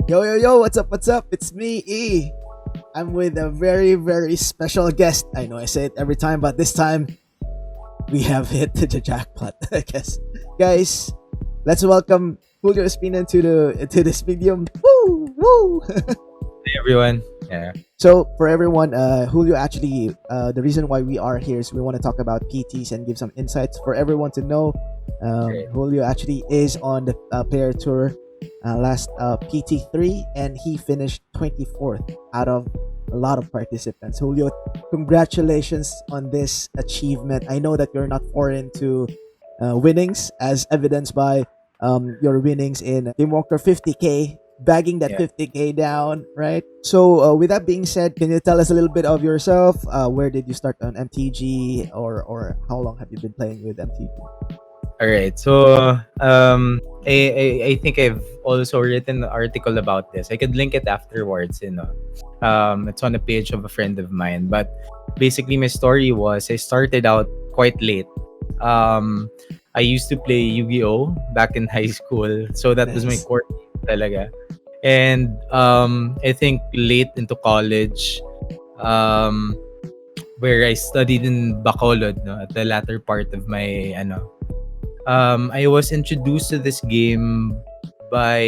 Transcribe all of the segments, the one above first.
Yo, yo, yo, what's up, what's up? It's me, E. I'm with a very, very special guest. I know I say it every time, but this time we have hit the jackpot, I guess. Guys, let's welcome Julio Espina into this medium. Woo! Woo! Hey everyone. Yeah. So, for everyone, Julio actually, the reason why we are here is we want to talk about PTs and give some insights for everyone to know. Great. Julio actually is on the player tour last PT3, and he finished 24th out of a lot of participants. Julio, congratulations on this achievement. I know that you're not foreign to winnings, as evidenced by your winnings in Game Walker 50K, bagging that Yeah. 50K down, right? So, with that being said, can you tell us a little bit of yourself? Where did you start on MTG, or how long have you been playing with MTG? All right. So I think I've also written an article about this. I could link it afterwards, it's on a page of a friend of mine. But basically my story was I started out quite late. I used to play Yu-Gi-Oh back in high school. So that was my Nice. core game talaga. And I think late into college, um where I studied in Bacolod, no, at the latter part of my I was introduced to this game by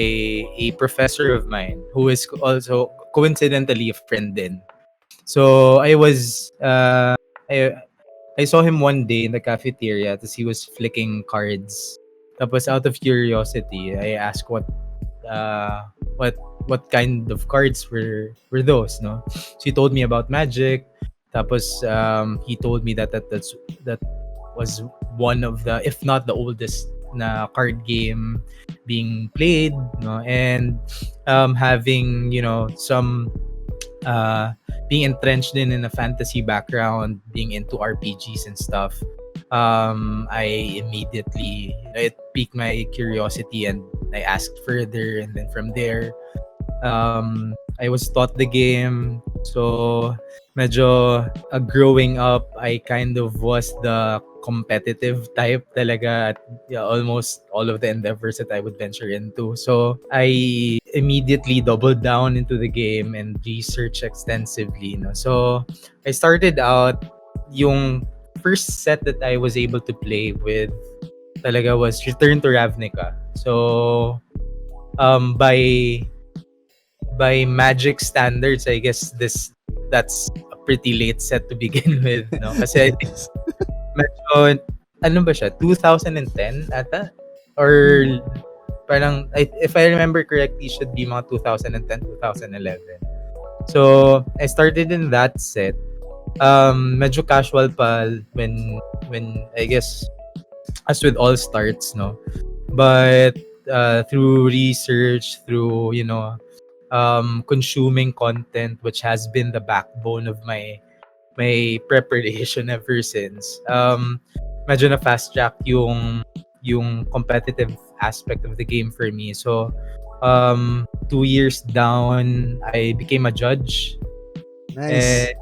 a professor of mine who is also coincidentally a friend din. So I saw him one day in the cafeteria as he was flicking cards. Tapos out of curiosity, I asked uh what what kind of cards were those, no? So he told me about Magic. Tapos he told me that was one of the, if not the oldest na card game being played, no? And having, some uh being entrenched in a fantasy background, being into RPGs and stuff. I immediately, it piqued my curiosity and I asked further, and then from there I was taught the game. So medyo growing up, I kind of was the competitive type talaga at, yeah, almost all of the endeavors that I would venture into. So I immediately doubled down into the game and researched extensively. No? So I started out, yung first set that I was able to play with talaga was Return to Ravnica. So by Magic standards, I guess that's a pretty late set to begin with, no? Kasi I think medyo, ano ba siya, 2010 ata? Or parang, if I remember correctly, should be mga 2010, 2011. So, I started in that set. Medyo casual pa when I guess, as with all starts, no? But through research, through, consuming content, which has been the backbone of my preparation ever since. Medyo na fast track yung competitive aspect of the game for me. So 2 years down, I became a judge. Nice. And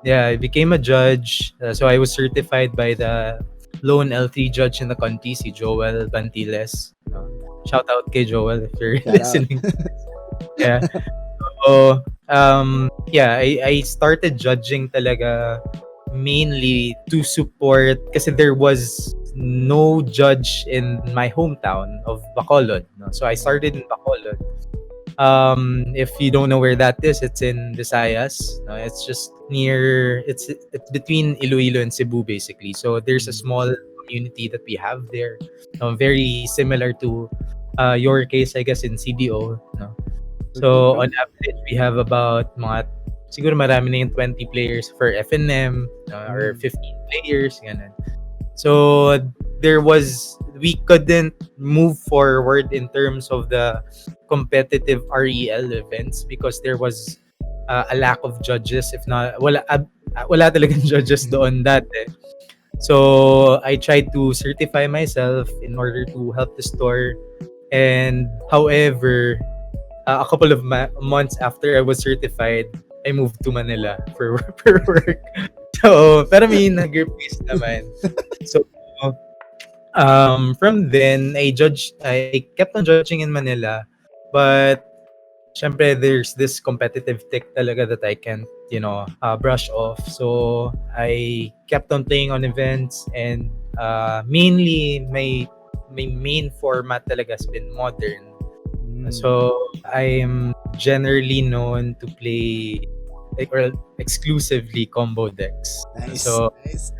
yeah, I became a judge. So I was certified by the lone L3 judge in the country, si Joel Bantiles. Shout out kay Joel if you're Shout out. listening. Yeah. So, yeah, I started judging talaga mainly to support, kasi there was no judge in my hometown of Bacolod. No? So I started in Bacolod. If you don't know where that is, it's in Visayas. No? It's just it's between Iloilo and Cebu basically. So there's a small community that we have there. Very similar to your case, I guess, in CDO. No? So on average, we have about mga, siguro marami na yung 20 players for FNM, or 15 players, ganun. So we couldn't move forward in terms of the competitive REL events because there was a lack of judges, if not wala talagang judges doon dati. So I tried to certify myself in order to help the store, and however, a couple of months after I was certified, I moved to Manila for work. So, pero may nag-replace naman. So, from then, I kept on judging in Manila, but syempre there's this competitive tick talaga that I can't, brush off. So I kept on playing on events, and mainly my main format talaga has been modern. Mm, So I'm generally known to play like, or exclusively combo decks. nice, So nice.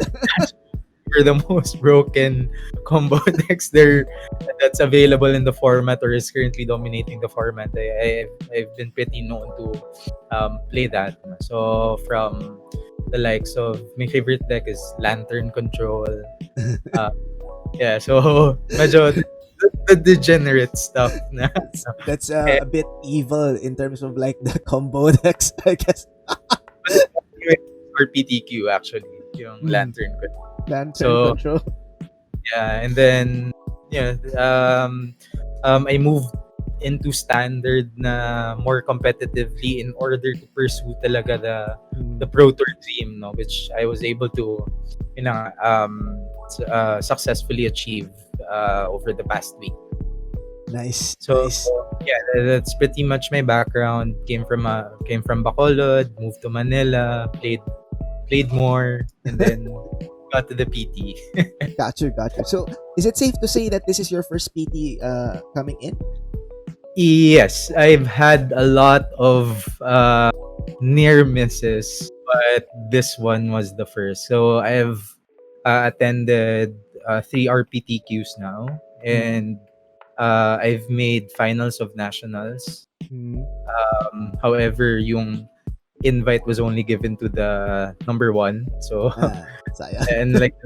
for the most broken combo decks there that's available in the format or is currently dominating the format. I've been pretty known to play that. So from the likes of my favorite deck is Lantern Control. Uh, yeah, so medyo the degenerate stuff na. That's Eh, a bit evil in terms of like the combo decks, I guess. or PTQ actually, yung Mm, Lantern Control. lantern So control. yeah, and then yeah, I moved into standard na more competitively in order to pursue talaga the Mm, Pro Tour dream, no, which I was able to, successfully achieve over the past week. nice, So nice. yeah, that's pretty much my background. Came from Bacolod, moved to Manila, played more, and then got to the PT. Got you, got you. So, is it safe to say that this is your first PT coming in? Yes, I've had a lot of near misses, but this one was the first. So I've attended three RPTQs now, Mm, and I've made finals of nationals. mm, However, yung invite was only given to the number one. So sayang. and like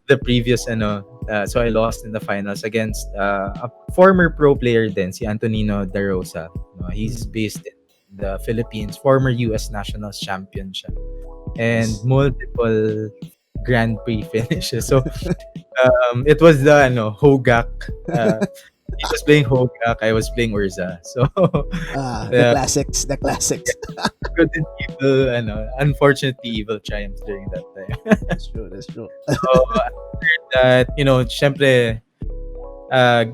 the previous so I lost in the finals against a former pro player din, si Antonino De Rosa. No, he's Mm, based in the Philippines, former US Nationals champion siya, and nice. multiple Grand Prix finishes. So it was the Hogak. He was playing Hogak, I was playing Urza. So The the classics, the classics. good and evil, unfortunately evil triumphs during that time. That's true, that's true. So after that, syempre, uh,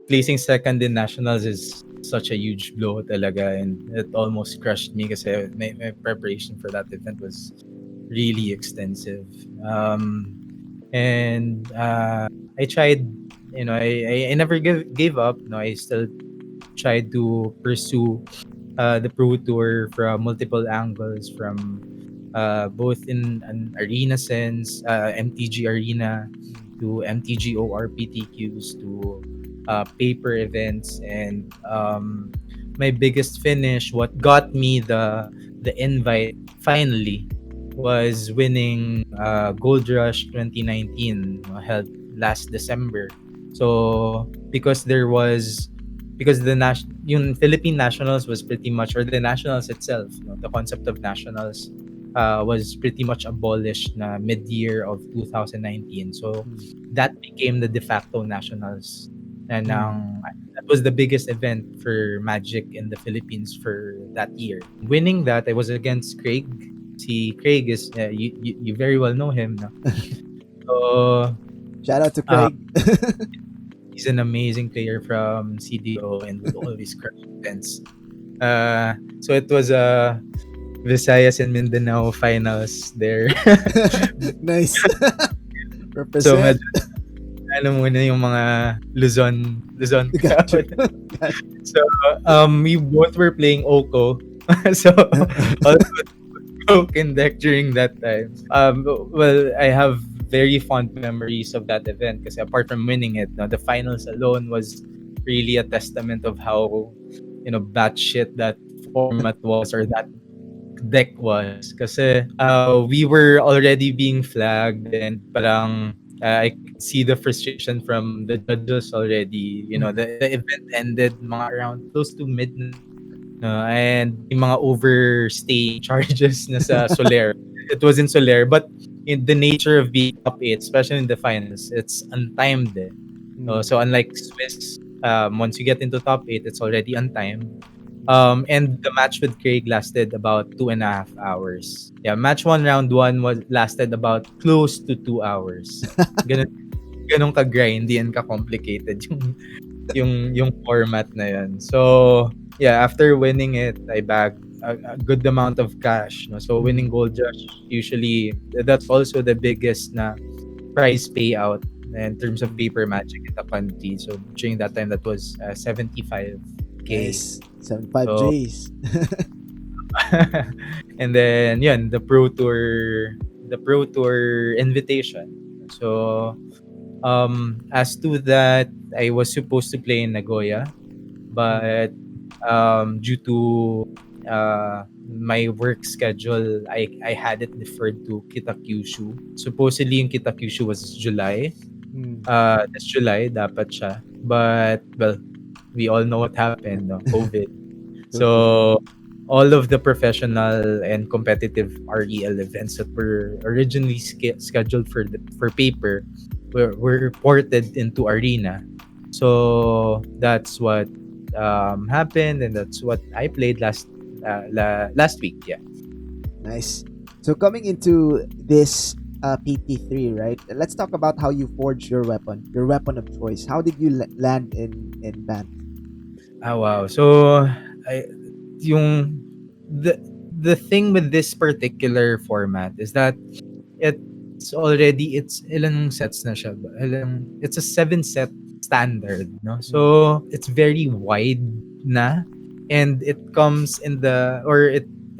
placing second in nationals is such a huge blow talaga, and it almost crushed me kasi my preparation for that event was really extensive. And I tried, I never gave up. No, I still tried to pursue the Pro Tour from multiple angles, from both in an arena sense, MTG Arena, to MTG ORPTQs, to paper events, and my biggest finish, what got me the invite finally, was winning Gold Rush 2019, held last December. So because yung Philippine Nationals was pretty much, or the Nationals itself, the concept of Nationals was pretty much abolished na mid-year of 2019. So Mm, that became the de facto Nationals. And mm. that was the biggest event for Magic in the Philippines for that year. Winning that, I was against Craig. See, Craig is, you very well know him, no? So Shout out to uh, Craig. he's an amazing player from CDO and would always crush events. So it was Visayas and Mindanao finals there. Nice. So Represent. medyo muna yung mga Luzon Got you. crowd. Got So we both were playing Oko. So all broken deck during that time. Well, I have very fond memories of that event because apart from winning it, no, the finals alone was really a testament of how batshit that format was, or that deck was. Kasi we were already being flagged, and parang I could see the frustration from the judges already. Mm, The event ended mga around close to midnight. And yung mga overstaying charges na sa Soler. It was in Soler, but in the nature of being top 8, especially in the finals, it's untimed. Eh. mm. So unlike Swiss, once you get into top 8, it's already untimed. And the match with Craig lasted about 2.5 hours. Yeah, match one, round one was lasted about close to 2 hours. Ganun, ganun ka-grindy and ka-complicated yung format na yun. So yeah, after winning it, I bagged a good amount of cash. No? So winning Mm. Gold Rush, usually that's also the biggest na prize payout in terms of Mm. paper magic in the country. So during that time, that was 75K. Nice. 75 So Gs. and then yun, the Pro Tour invitation. So as to that, I was supposed to play in Nagoya, Mm. but due to my work schedule, I had it deferred to Kitakyushu. Supposedly yung Kitakyushu was July. Mm. This July dapat siya. But well, we all know what happened, no? COVID. Totally. So all of the professional and competitive REL events that were originally scheduled for paper were ported into arena. So that's what happened, and that's what I played last week. Yeah. Nice. So coming into this PT3, right? Let's talk about how you forged your weapon of choice. How did you land in BANT? Ah, wow. So I yung the thing with this particular format is that it's ilang sets na siya ba? It's a 7 set standard, no? Mm. So it's very wide na, and it comes in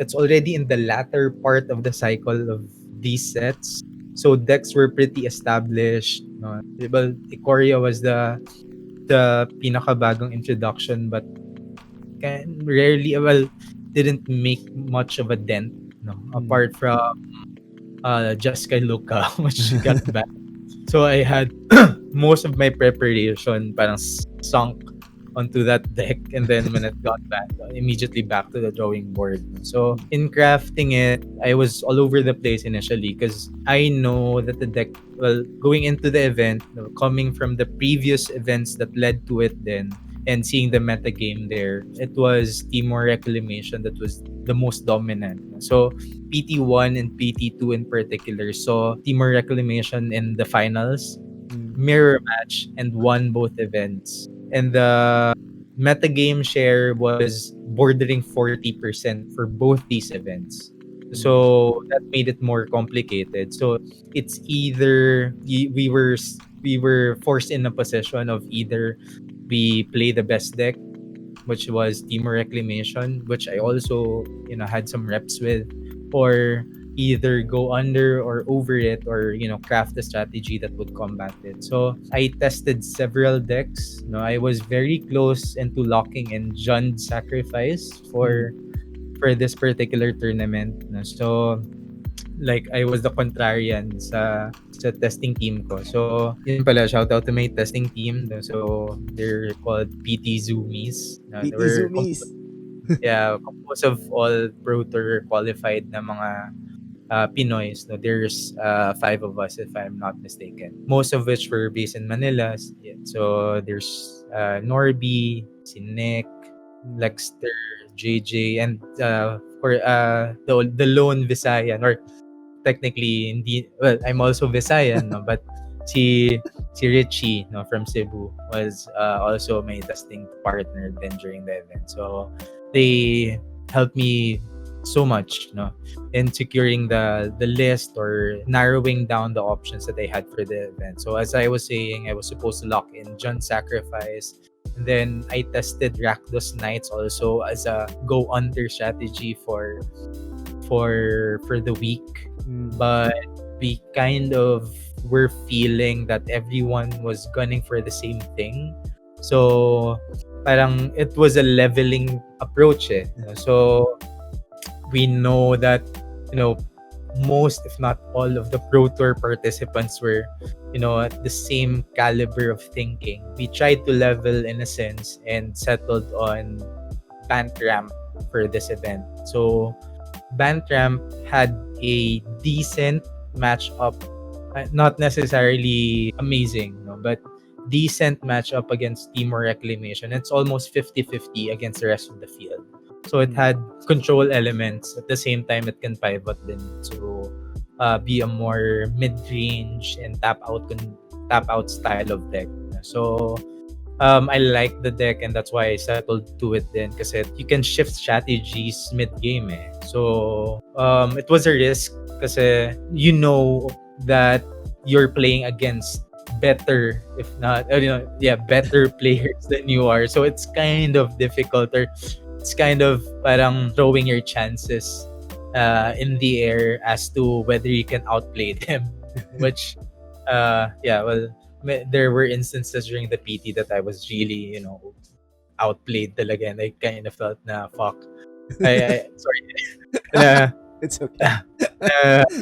it's already in the latter part of the cycle of these sets. So decks were pretty established, no? Well, Ikoria was the pinakabagong introduction, but rarely, well, didn't make much of a dent, no, Mm. apart from Jessica Luca, which got back. So I had most of my preparation parang sunk onto that deck, and then when it got back, immediately back to the drawing board. So Mm. in crafting it, I was all over the place initially because I know that the deck, well, going into the event, coming from the previous events that led to it then, and seeing the meta game there, it was Timor Reclamation that was the most dominant. So PT1 and PT2 in particular saw Timor Reclamation in the finals, Mm. mirror match, and won both events. And the metagame share was bordering 40% for both these events. Mm. So that made it more complicated. So it's either we were forced in a position of either we play the best deck, which was Timor Reclamation, which I Mm. also, had some reps with, or either go under or over it, or craft a strategy that would combat it. So I tested several decks. I was very close into locking in Jund Sacrifice Mm. for this particular tournament. No? So like I was the contrarian sa testing team ko. So, yun pala, shout out to my testing team. No? So, they're called PT Zoomies. They PT were Zoomies. composed of all Pro Tour qualified na mga Pinoys. No? There's five of us, if I'm not mistaken. Most of which were based in Manila. Yeah. So, there's Norby, si Nick, Mm. Lexter, JJ, and for the lone Visayan, or technically hindi, well, I'm also Visayan, no, but si si Richie, no, from Cebu was also my testing partner then during the event. So they helped me so much, no, in securing the list or narrowing down the options that I had for the event. So as I was saying, I was supposed to lock in John Sacrifice, and then I tested Rakdos Knights also as a go under strategy for the week, Mm. but we kind of were feeling that everyone was gunning for the same thing. So parang it was a leveling approach, eh. So we know that, you know most, if not all, of the Pro Tour participants were, at the same caliber of thinking. We tried to level in a sense and settled on BANT ramp for this event. So Bantramp had a decent matchup, not necessarily amazing, no, but decent matchup against Timor Reclamation. It's almost 50-50 against the rest of the field. So it Mm. had control elements. At the same time, it can pivot then to be a more mid-range and tap out style of deck. So I like the deck and that's why I settled to it then kasi you can shift strategies mid-game eh. So, it was a risk kasi you know that you're playing against better, if not, better players than you are. So, it's kind of difficult or it's kind of parang throwing your chances in the air as to whether you can outplay them. Which, there were instances during the PT that I was really, outplayed talaga and I kind of felt na fuck. I sorry na It's okay.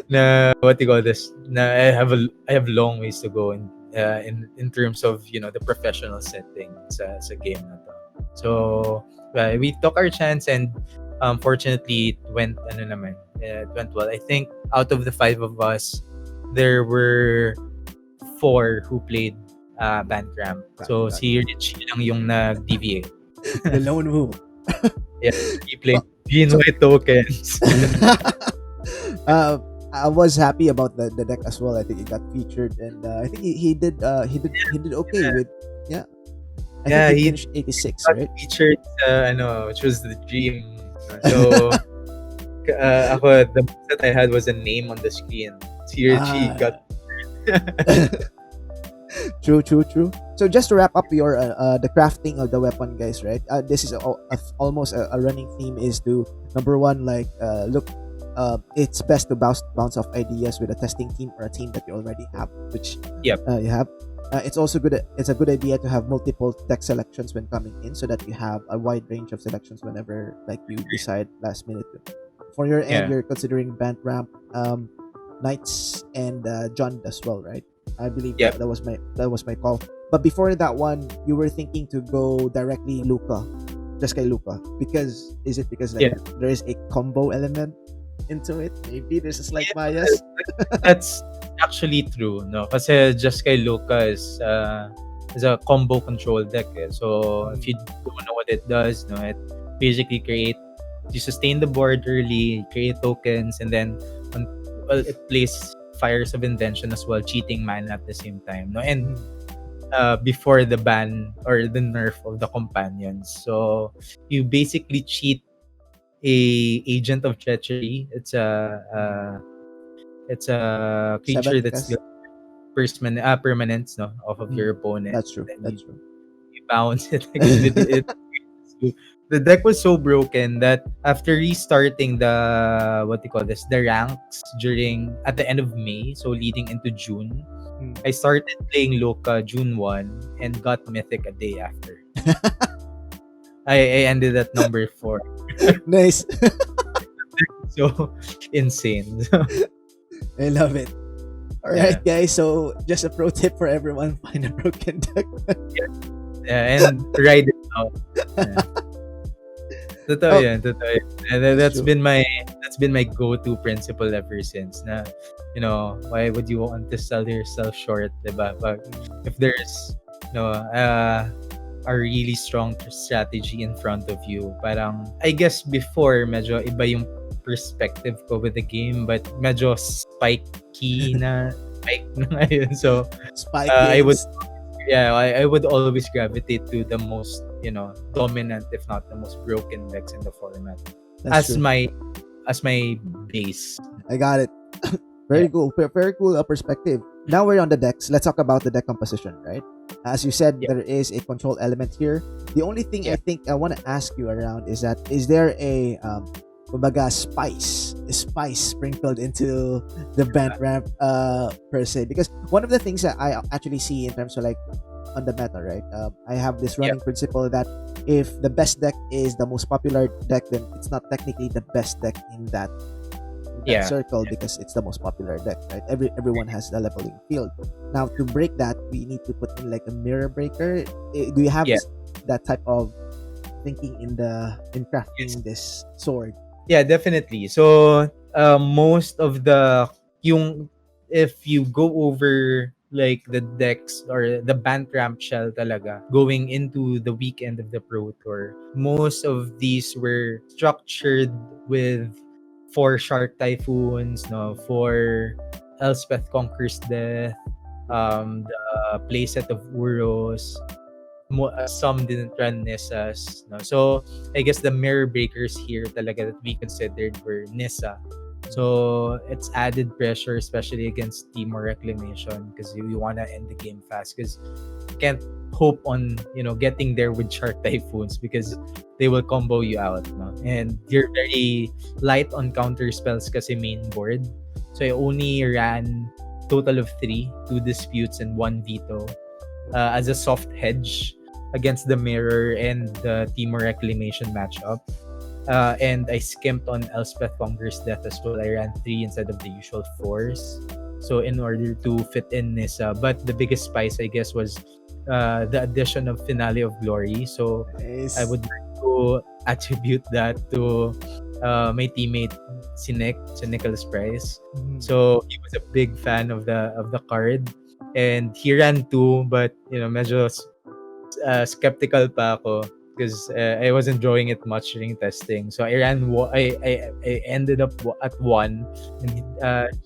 na what do you call this? Na I have long ways to go in terms of the professional setting sa game na to. So we took our chance and fortunately it went it went well. I think out of the five of us, there were four who played band ramp. So si Richie lang yung nag-deviate. The lone wolf. Yeah, he played green white tokens. I was happy about the deck as well. I think it got featured, and I think he did okay with yeah. I think he finished 86, got right? featured which was the dream. So ako, the most that I had was a name on the screen. CRG got True. So just to wrap up your the crafting of the weapon, guys, right? This is almost a running theme is to number one, like look, it's best to bounce off ideas with a testing team or a team that you already have, which Yep. you have. It's also good. It's a good idea to have multiple deck selections when coming in, so that you have a wide range of selections whenever like you decide last minute. For your end, Yeah. you're considering Bant Ramp, Knights, and John as well, right? I believe Yep. that was my call. But before that one, you were thinking to go directly Luca, just kay Luca, because like Yeah. there is a combo element into it? Maybe there's a slight bias. That's actually true, no? Kasi just kay Luca is a combo control deck. Eh. So if you don't know what it does, no, it basically you sustain the board early, create tokens, and then it plays Fires of Invention as well, cheating mana at the same time, no? And before the ban or the nerf of the companions, so you basically cheat a agent of treachery. It's a creature Seven that's cast. permanence, no, off of your opponent. That's true. Then That's true. you bounce it again with it. The deck was so broken that after restarting the what do you call this, the ranks during at the end of May, so leading into June, I started playing Loka June 1 and got Mythic a day after. I ended at number 4. Nice. So insane. I love it. All right, guys. So just a pro tip for everyone: find a broken deck. And ride it out. Yeah. Totoo yan. And that's been my go-to principle ever since. Na, why would you want to sell yourself short, diba? But if there's, a really strong strategy in front of you, parang, I guess before, medyo iba yung perspective ko with the game, but medyo spiky na ngayon. So, I would always gravitate to the most, dominant, if not the most broken decks in the format. That's true. As my base. I got it. Very cool. Very cool perspective. Now we're on the decks. Let's talk about the deck composition, right? As you said, there is a control element here. The only thing I think I want to ask you around is that is there a kumbaga spice sprinkled into the band ramp per se? Because one of the things that I actually see in terms of like on the meta, right? I have this running principle that if the best deck is the most popular deck, then it's not technically the best deck in that circle because it's the most popular deck, right? Everyone has the leveling field. Now to break that, we need to put in like a mirror breaker. Do you have that type of thinking in crafting this sword? Yeah, definitely. So most of if you go over like the decks or the band ramp shell talaga going into the weekend of the Pro Tour, most of these were structured with 4 Shark Typhoons, no, 4 Elspeth Conquers Death, the playset of Uros, some didn't run Nisas. No? So I guess the mirror breakers here talaga that we considered were Nisa. So it's added pressure, especially against Timor Reclamation, because you want to end the game fast. Because you can't hope on getting there with Shark Typhoons, because they will combo you out. No? And you're very light on counter spells kasi main board. So I only ran total of 3, 2 disputes and 1 veto as a soft hedge against the mirror and the Timor Reclamation matchup. And I skimped on Elspeth Wonger's death as well. I ran 3 instead of the usual 4s. So in order to fit in Nissa. But the biggest spice, I guess, was the addition of Finale of Glory. So I Nice. would like to attribute that to my teammate si Nicholas Price. Mhm. So he was a big fan of the card. And he ran 2, but medyo skeptical pa ako because I wasn't enjoying it much during testing. So I ran I ended up at 1, and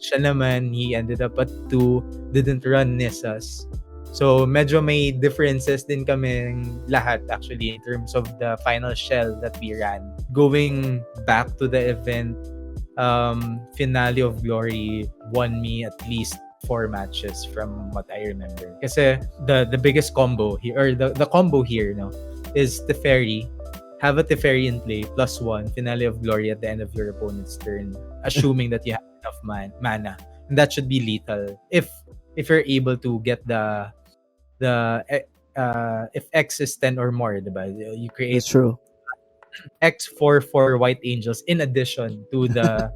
siya naman he ended up at 2, didn't run Nisas. So medyo may differences din kaming lahat actually in terms of the final shell that we ran. Going back to the event, Finale of Glory won me at least 4 matches from what I remember. Kasi the biggest combo here, or the combo here, is Teferi. Have a Teferi in play, +1, Finale of Glory at the end of your opponent's turn, assuming that you have enough mana. And that should be lethal. If you're able to get if X is 10 or more, diba? You That's create true. X4 for White Angels in addition to the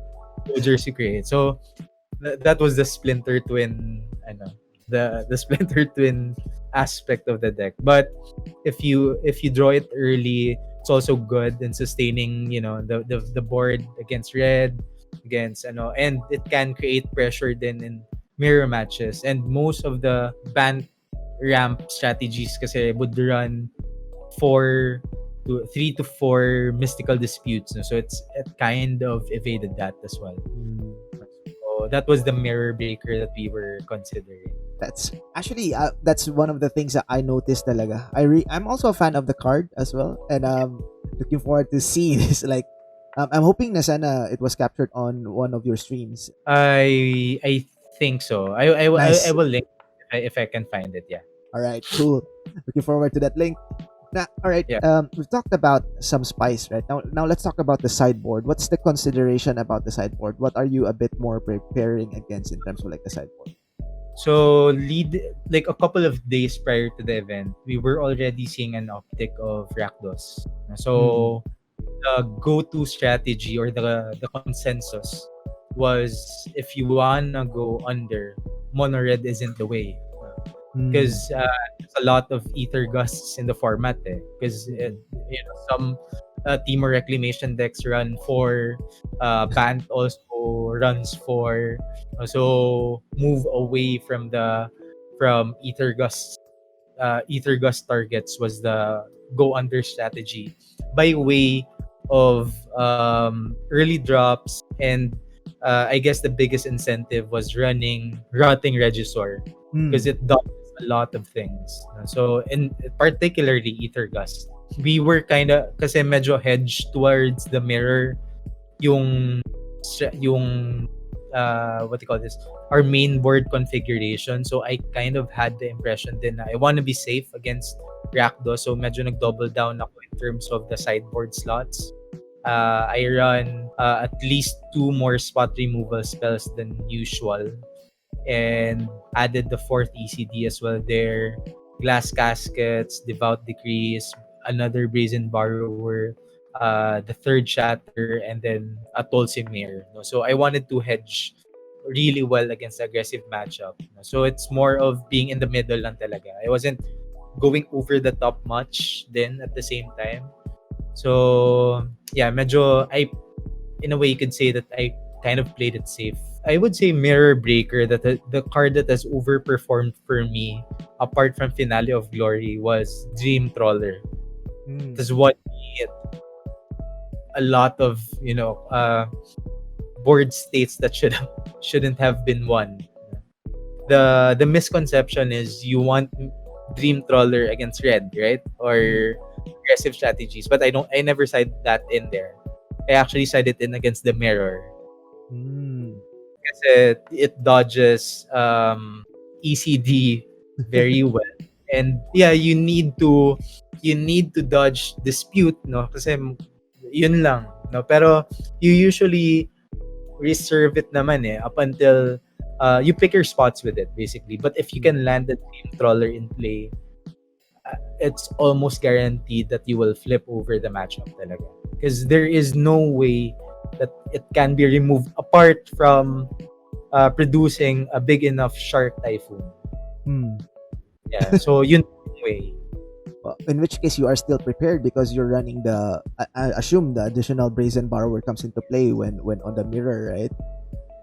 soldiers you create. So that was the Splinter Twin, the Splinter Twin aspect of the deck. But if you draw it early, it's also good in sustaining the board against red, against and it can create pressure then in mirror matches. And most of the BANT ramp strategies kasi would run 3 to 4 mystical disputes, no? So it kind of evaded that as well. Mm. So that was the mirror breaker that we were considering. That's actually that's one of the things that I noticed talaga. I'm also a fan of the card as well, and looking forward to see this. Like, I'm hoping na sana it was captured on one of your streams. I think so. I Nice. will link if I can find it. Yeah. All right, cool. Looking forward to that link. Now, all right. Yeah. We've talked about some spice, right? Now let's talk about the sideboard. What's the consideration about the sideboard? What are you a bit more preparing against in terms of like the sideboard? So like a couple of days prior to the event, we were already seeing an uptick of Rakdos. So the go-to strategy or the consensus was, if you wanna go under, mono red isn't the way, because there's a lot of ether gusts in the format. Because some Timor Reclamation decks run for BANT also runs for, so move away from ether gust targets was the go under strategy, by way of early drops. And I guess the biggest incentive was running Rotting Regisor, because it does a lot of things. So, in particularly Ether Gust, we were kind of, kasi medyo hedged towards the mirror yung what do you call this, our main board configuration. So I kind of had the impression din na I want to be safe against Rakdos. So medyo nag-double down ako in terms of the sideboard slots. I run at least 2 more spot removal spells than usual, and added the 4th ECD as well there. Glass Caskets, Devout Decrees, another Brazen Borrower, the 3rd Shatter, and then a Tulsi Mirror. No? So I wanted to hedge really well against aggressive matchup. No? So it's more of being in the middle lang talaga. I wasn't going over the top much then at the same time. So yeah, medyo in a way you could say that I kind of played it safe. I would say Mirror Breaker, that the card that has overperformed for me, apart from Finale of Glory, was Dream Trawler. That's what it a lot of board states that shouldn't have been won. The misconception is you want Dream Trawler against Red, right? Mm. Or aggressive strategies. But I never side that in there. I actually side it in against the Mirror. Mm. Kasi it dodges ECD very well. And yeah, you need to dodge dispute, no? Kasi yun lang, no? Pero you usually reserve it naman up until you pick your spots with it basically. But if you Mm. can land the Dream Trawler in play, it's almost guaranteed that you will flip over the matchup talaga. Because there is no way that it can be removed apart from producing a big enough shark typhoon. Mm. Yeah, so yun yung way. Well, in which case you are still prepared because you're running I assume the additional brazen borrower comes into play when on the mirror, right?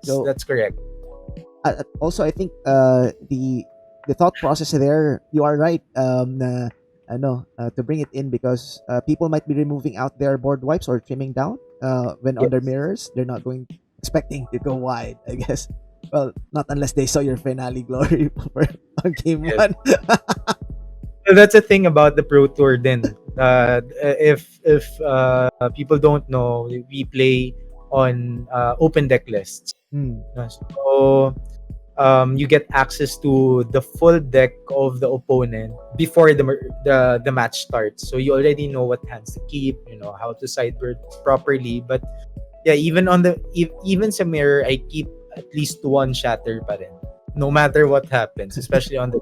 So That's correct. also I think the thought process there, you are right, na to bring it in because people might be removing out their board wipes or trimming down when on their Yes. mirrors. They're not going expecting to go wide, I guess. Well, not unless they saw your finale glory for on game Yes. one. So that's the thing about the Pro Tour then. If people don't know, we play on open deck lists. Hmm. So you get access to the full deck of the opponent before the match starts. So you already know what hands to keep, how to sideboard properly. But yeah, even sa mirror, I keep at least one shatter pa rin. No matter what happens, especially on the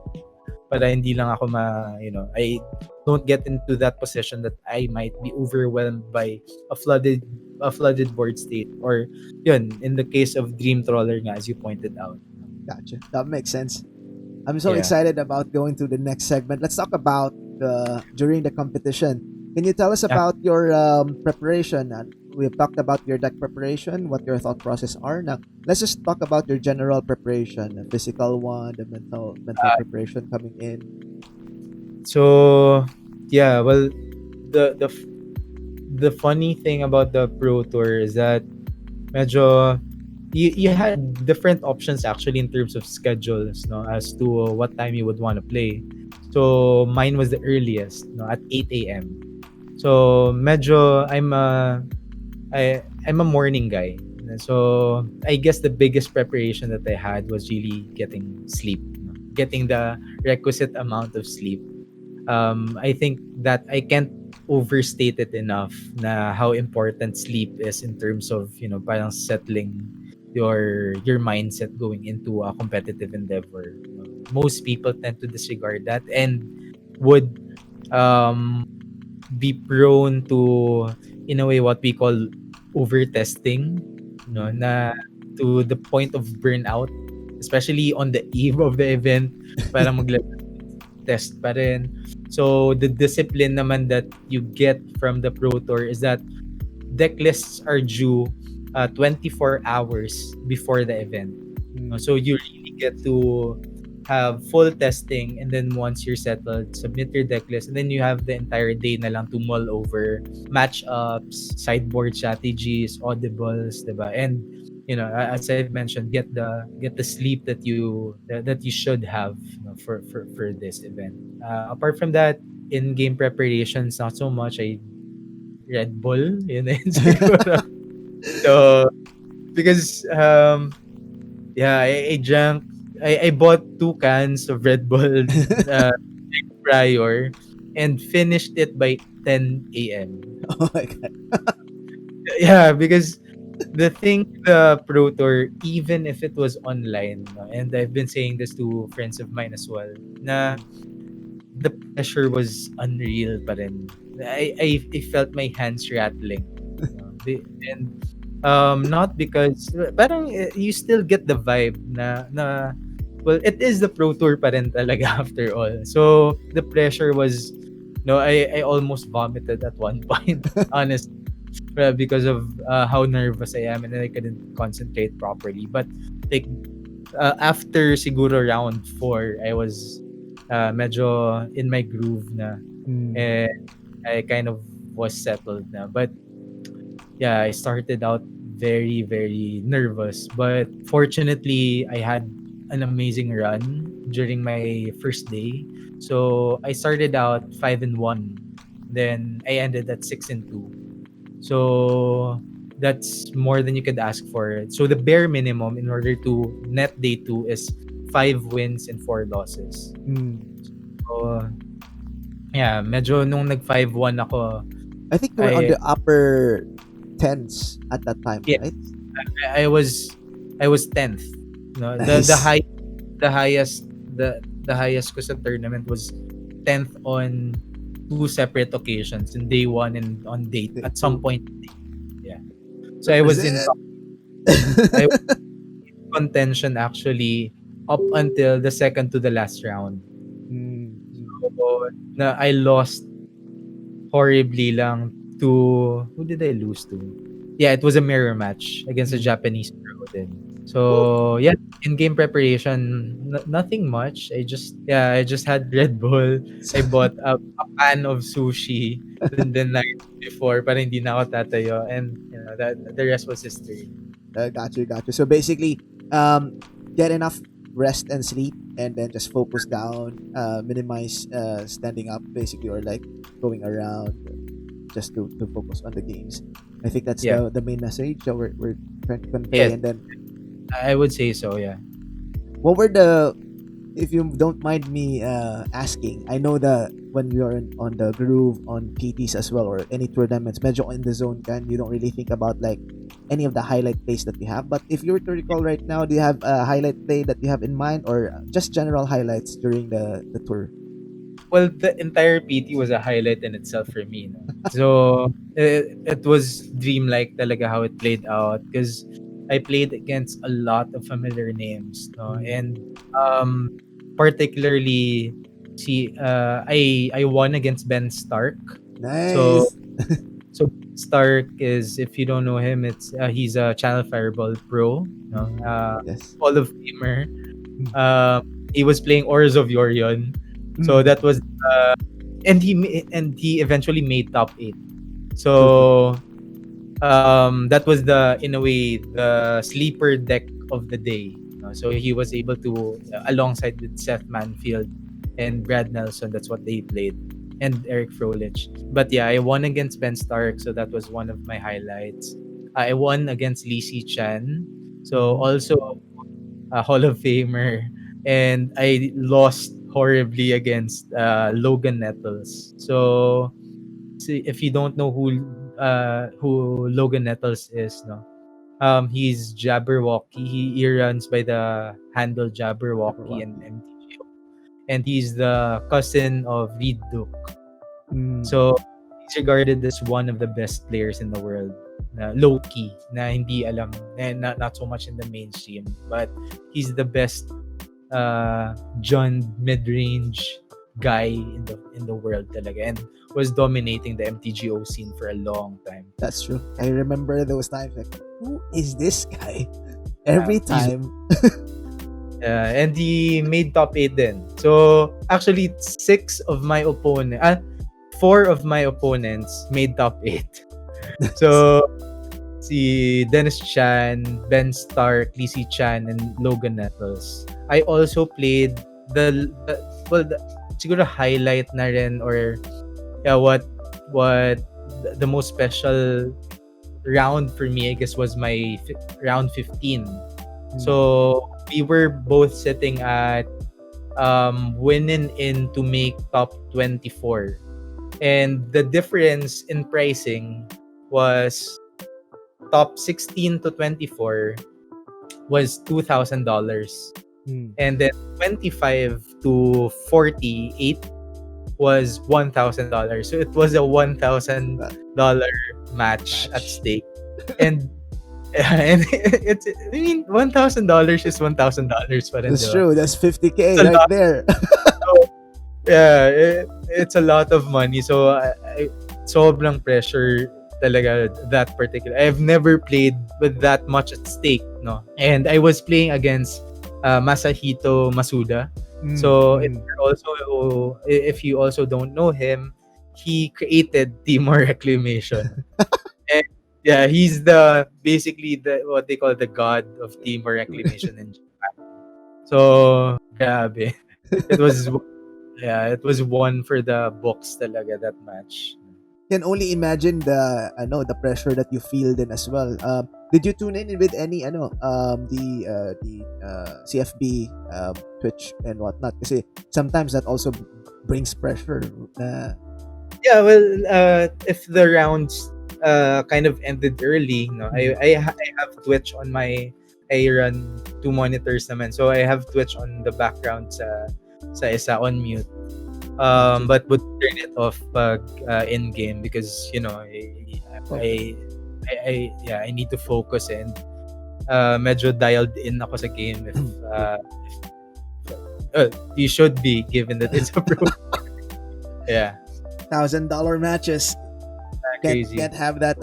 para hindi lang ako I don't get into that position that I might be overwhelmed by a flooded board state, or yun in the case of Dream Trawler nga, as you pointed out. Gotcha. That makes sense. I'm so Yeah. excited about going to the next segment. Let's talk about the during the competition. Can you tell us Yeah. about your preparation? We've talked about your deck preparation, what your thought process are. Now, let's just talk about your general preparation, the physical one, the mental preparation coming in. So yeah, well, the funny thing about the Pro Tour is that medyo you had different options actually in terms of schedules, no, as to what time you would want to play. So mine was the earliest, no, at 8 a.m. So medyo I'm a morning guy. So I guess the biggest preparation that I had was really getting sleep, no? Getting the requisite amount of sleep. I think that I can't overstate it enough na how important sleep is in terms of, parang settling your mindset going into a competitive endeavor. Most people tend to disregard that and would um be prone to, in a way, what we call over testing, na to the point of burnout, especially on the eve of the event, para test pa rin. So the discipline naman that you get from the Pro Tour is that deck lists are due 24 hours before the event. Mm. So you really get to have full testing, and then once you're settled, submit your deck list, and then you have the entire day na lang to mull over matchups, sideboard strategies, audibles, diba? And as I've mentioned, get the sleep that you should have, for this event. Apart from that, in-game preparations, not so much. I Red Bull, yun na yun siguro. So, because yeah, I drank. I bought 2 cans of Red Bull prior and finished it by 10 a.m. Oh my god. Yeah, because the thing, the Pro Tour, even if it was online, no, and I've been saying this to friends of mine as well, na the pressure was unreal pa rin. I felt my hands rattling. And not because parang you still get the vibe na well, it is the Pro Tour pa rin talaga after all. So the pressure was, no, I almost vomited at one point, honestly, because of how nervous I am, and I couldn't concentrate properly. But like after siguro round 4, I was medyo in my groove na, Mm. and I kind of was settled na. But yeah, I started out very, very nervous. But fortunately, I had an amazing run during my first day. So I started out 5-1, then I ended at 6-2. So that's more than you could ask for. So the bare minimum in order to net day two is 5 wins and 4 losses. Mm. So yeah, medyo nung nag 5-1 ako, I think you were on I the upper tens at that time, yes, right? I was 10th. No, Nice. the highest the highest ko sa tournament was 10th on two separate occasions, in day one and on date Day at some two. point. Yeah. So I was in Represent. I was in contention actually up until the second to the last round. Mm, mm. So, na I lost horribly lang to who did I lose to? Yeah, it was a mirror match against a Mm. Japanese pro then. Woo. So yeah, in game preparation, nothing much. I just had Red Bull. I bought a pan of sushi the night before para hindi na ako tatayo, and that the rest was history. Got you, got you. So basically, um, get enough rest and sleep, and then just focus down, minimize standing up, basically, or like going around, just to focus on the games. I think that's Yeah. the main message that we're trying to convey. Yes, And then, I would say so, yeah. what were the, if you don't mind me asking, I know that when you're on the groove on PTs as well, or any tournaments, medyo in the zone can, you don't really think about like any of the highlight plays that you have. But if you were to recall right now, do you have a highlight play that you have in mind, or just general highlights during the tour? Well, the entire PT was a highlight in itself for me, no? So it was dreamlike talaga how it played out, because I played against a lot of familiar names, no? Mm. And particularly I won against Ben Stark. So Nice. Stark is, if you don't know him, it's he's a Channel Fireball pro, no? Yes. Hall of Famer. Mm. He was playing Auras of Yorion. So Mm. that was and he eventually made top 8. True, true. So that was the, in a way, the sleeper deck of the day. So he was able to, alongside with Seth Manfield and Brad Nelson, that's what they played, and Eric Frolich. But yeah, I won against Ben Stark, so that was one of my highlights. I won against Lee Si Chan, so Mm. also a Hall of Famer, and I lost horribly against Logan Nettles. So, see, if you don't know who Logan Nettles is, no, he's Jabberwocky. He runs by the handle Jabberwocky and Jabberwocky. MTGO, and he's the cousin of Reed Duke. Mm. So he's regarded as one of the best players in the world. Na low key, na hindi alam, not so much in the mainstream, but he's the best John mid-range guy in the world talaga, and was dominating the MTGO scene for a long time. That's true. I remember those times like, who is this guy? Every He's time. and he made top 8 then. So actually, four of my opponents made top 8. So si Dennis Chan, Ben Stark, Lizzie Chan, and Logan Nettles. I also played siguro highlight na rin, or yeah, what the most special round for me, I guess, was my round 15. So we were both sitting at winning in to make top 24. And the difference in pricing was top 16 to 24 was $2,000. Mm. And then 25 to 48 was $1,000. So it was a That $1,000 match at match. stake. And and it's, I mean, $1,000 is $1,000 pa rin, di That's ba? true. That's It's 50K a right lot. there. So, yeah, it's a lot of money. So sobrang pressure talaga that particular. I've never played with that much at stake, no. And I was playing against Masahito Masuda. So Mm. if you also don't know him, he created Timor Reclamation. And yeah, he's the basically the what they call the god of Timor Reclamation in Japan. So grabe. It was Yeah, it was one for the books talaga, that match. Can only imagine the pressure that you feel then as well. Did you tune in with any the CFB Twitch and whatnot? Kasi sometimes that also brings pressure. Yeah, well, if the rounds kind of ended early, no, I have Twitch on my, I run two monitors naman. So I have Twitch on the background sa isa on mute. Imagine. But would turn it off pag in game because Okay. I need to focus and medyo dialed in ako sa game if you should be given that it's a pro. Yeah, $1,000 matches. crazy. Can't have that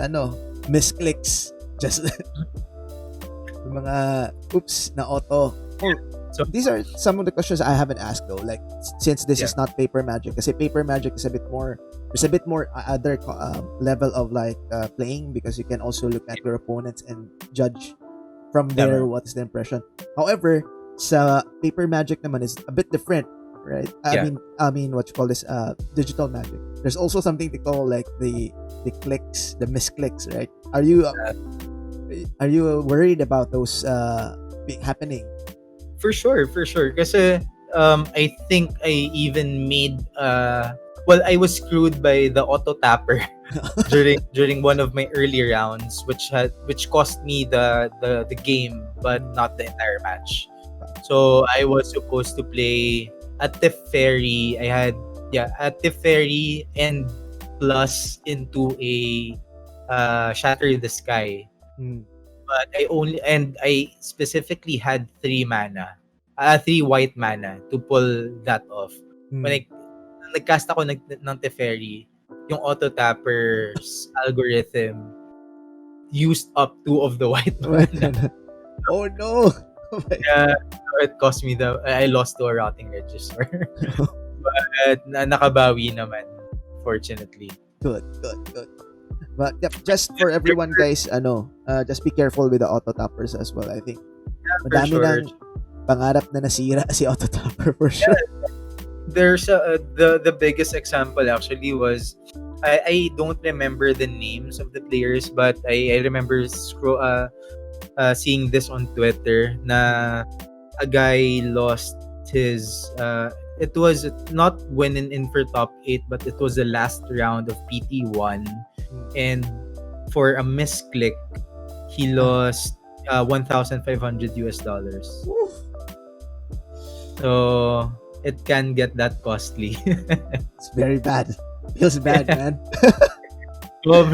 misclicks. Just yung mga oops na auto. So These are some of the questions I haven't asked though. Like since this is not paper magic, kasi paper magic is a bit more. There's a bit more other level of like playing because you can also look at your opponents and judge from there Tama. what's the impression. However, sa paper magic naman is a bit different, right? Yeah. I mean what you call this digital magic. There's also something they call like the clicks, the misclicks, right? Are you worried about those happening? For sure. Kasi I think I even made well, I was screwed by the auto tapper during one of my early rounds, which cost me the game, but not the entire match. So I was supposed to play at the ferry. I had at the ferry and plus into a Shatter the Sky. Mm. But I specifically had 3 white mana to pull that off. When Mm. nagcast ako ng Teferi, yung auto tapper's algorithm used up 2 of the white mana. Oh no! Oh my Kaya it cost me I lost to a rotting register. But nakabawi naman, fortunately. Good. But yep, just for everyone guys, just be careful with the auto tappers as well. I think For madami sure. ng pangarap na nasira si auto tapper for sure. There's the biggest example actually was I don't remember the names of the players, but I remember seeing this on Twitter na a guy lost his it was not winning in for top 8, but it was the last round of PT1, and for a misclick he lost $1,500. Oof. So it can get that costly. It's very bad. Feels bad, man. So,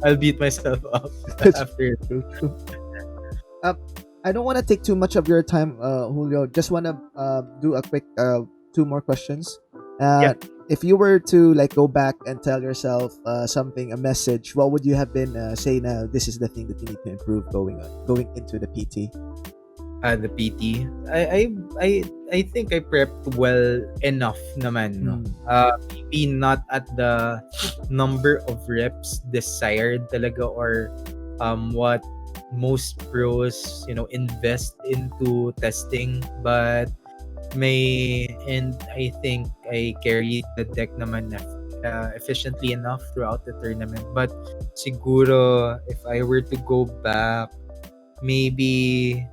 I'll beat myself up after. True. I don't want to take too much of your time, Julio. Just want to do a quick 2 more questions. If you were to like go back and tell yourself something, a message, what would you have been say now? This is the thing that you need to improve going into the PT. The PT. I think I prepped well enough naman. No? Maybe not at the number of reps desired talaga, or what most pros invest into testing, but I think I carried the deck naman efficiently enough throughout the tournament. But siguro if I were to go back, maybe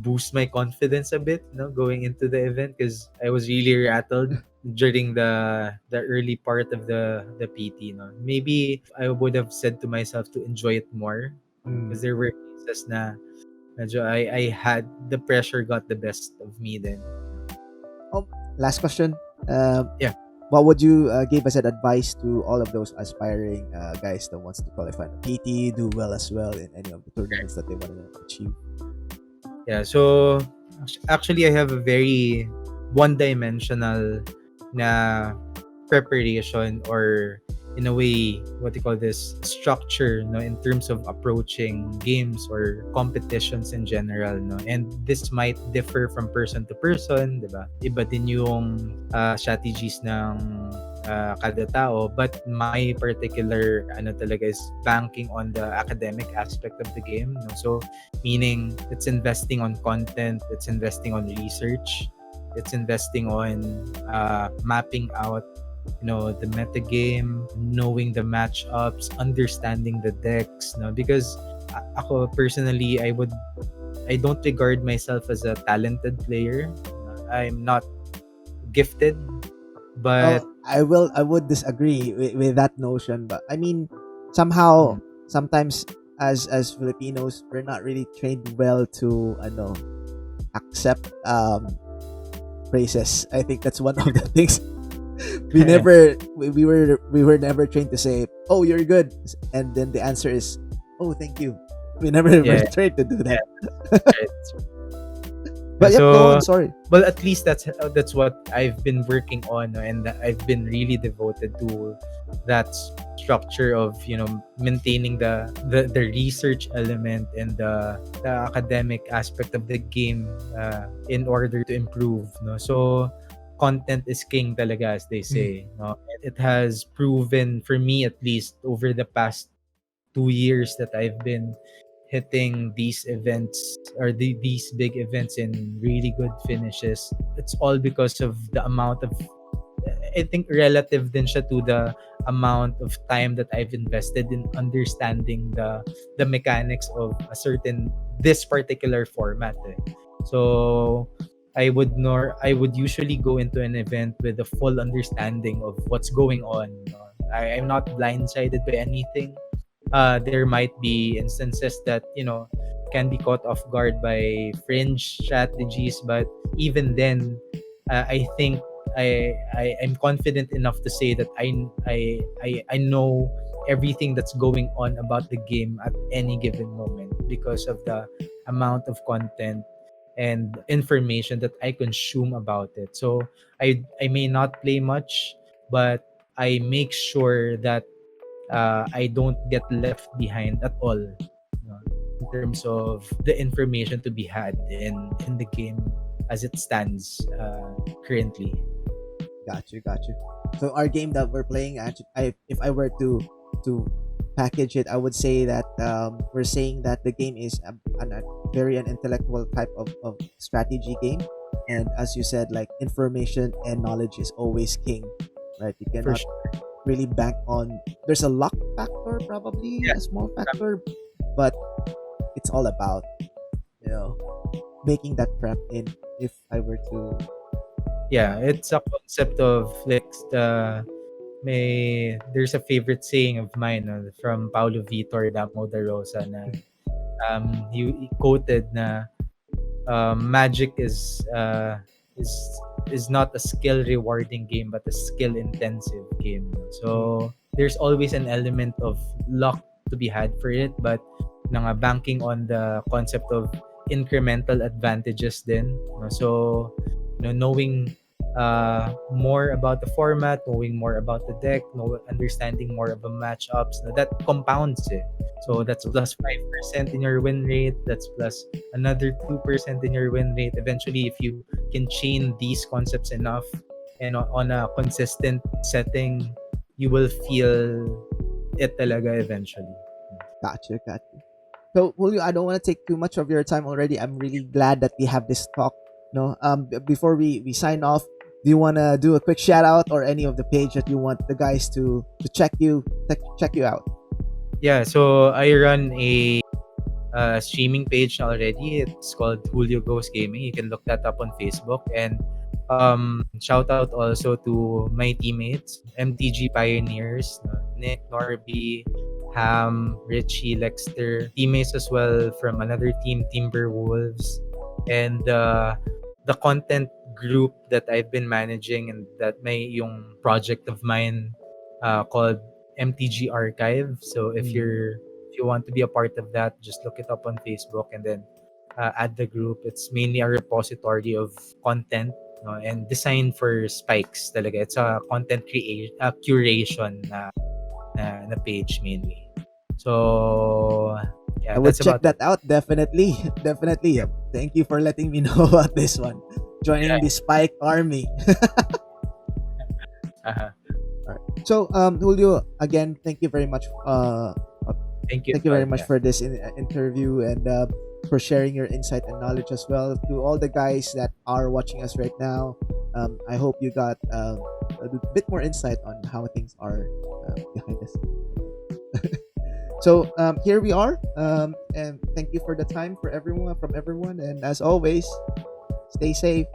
boost my confidence a bit, going into the event, because I was really rattled during the early part of the PT. Maybe I would have said to myself to enjoy it more, because there were cases na medyo I had the pressure got the best of me then. Last question. Yeah. What would you give as an advice to all of those aspiring guys that wants to qualify for PT, do well as well in any of the tournaments that they want to achieve? Yeah, so actually I have a very one-dimensional na preparation, or in a way, what you call this, structure, in terms of approaching games or competitions in general, and this might differ from person to person, diba? Iba din yung strategies ng kada tao, but my particular talaga is banking on the academic aspect of the game, so meaning it's investing on content, it's investing on research, It's investing on mapping out, the meta game, knowing the matchups, understanding the decks, no? Because ako personally, I don't regard myself as a talented player. I'm not gifted, but Well, I would disagree with that notion, but I mean, somehow, sometimes as Filipinos, we're not really trained well to, accept praises. I think that's one of the things we were never trained to say, "Oh, you're good," and then the answer is, "Oh, thank you." We never were yeah, trained to do yeah, that. right. But yep, go So, on. Sorry. well, at least that's what I've been working on, no? And I've been really devoted to that structure of maintaining the research element and the academic aspect of the game in order to improve, no? So content is king talaga, as they say, no? It has proven for me, at least over the past 2 years, that I've been hitting these events or these big events in really good finishes. It's all because of the amount of, I think, relative din siya to the amount of time that I've invested in understanding the mechanics of this particular format. So I would usually go into an event with a full understanding of what's going on. I'm not blindsided by anything. There might be instances that can be caught off guard by fringe strategies, but even then, I think I'm confident enough to say that I know everything that's going on about the game at any given moment because of the amount of content and information that I consume about it. So I may not play much, but I make sure that I don't get left behind at all, in terms of the information to be had in the game as it stands currently. Got you. So our game that we're playing, actually, if I were to package it, I would say that we're saying that the game is a very an intellectual type of strategy game, and as you said, like information and knowledge is always king, right? You For cannot sure. really bank on. There's a luck factor, probably Yeah. a small factor, but it's all about you know making that prep in. If I were to, Yeah, it's a concept of like there's a favorite saying of mine, from Paulo Vitor Damo da Rosa, na he quoted na magic is is not a skill rewarding game but a skill intensive game. So there's always an element of luck to be had for it, but banking on the concept of incremental advantages then. So knowing more about the format, knowing more about the deck, understanding more about matchups, that compounds it. So that's plus 5% in your win rate. That's plus another 2% in your win rate. Eventually, if you can chain these concepts enough and on a consistent setting, you will feel it talaga eventually. got you. So, Julio, I don't want to take too much of your time already. I'm really glad that we have this talk. No, before we sign off, do you want to do a quick shout out or any of the page that you want the guys to check you out? Yeah, so I run a streaming page already. It's called Julio Goes Gaming. You can look that up on Facebook. And shout out also to my teammates, MTG Pioneers, Nick, Norby, Ham, Richie, Lexter, teammates as well from another team, Timberwolves, and the content group that I've been managing, and that may yung project of mine called MTG Archive. So if you want to be a part of that, just look it up on Facebook and then add the group. It's mainly a repository of content, and designed for spikes talaga. It's a content curation na page mainly. So I yeah, would that's check about it. that out definitely, definitely. Yep. Thank you for letting me know about this one. Yeah. Joining the Spike Army. Uh-huh. All right. So, Julio, again, thank you very much. Thank you Thank as you well. very much Yeah. for this interview, and for sharing your insight and knowledge as well. To all the guys that are watching us right now, I hope you got a bit more insight on how things are behind the scenes. So here we are, and thank you for the time for everyone, from everyone, and as always, stay safe,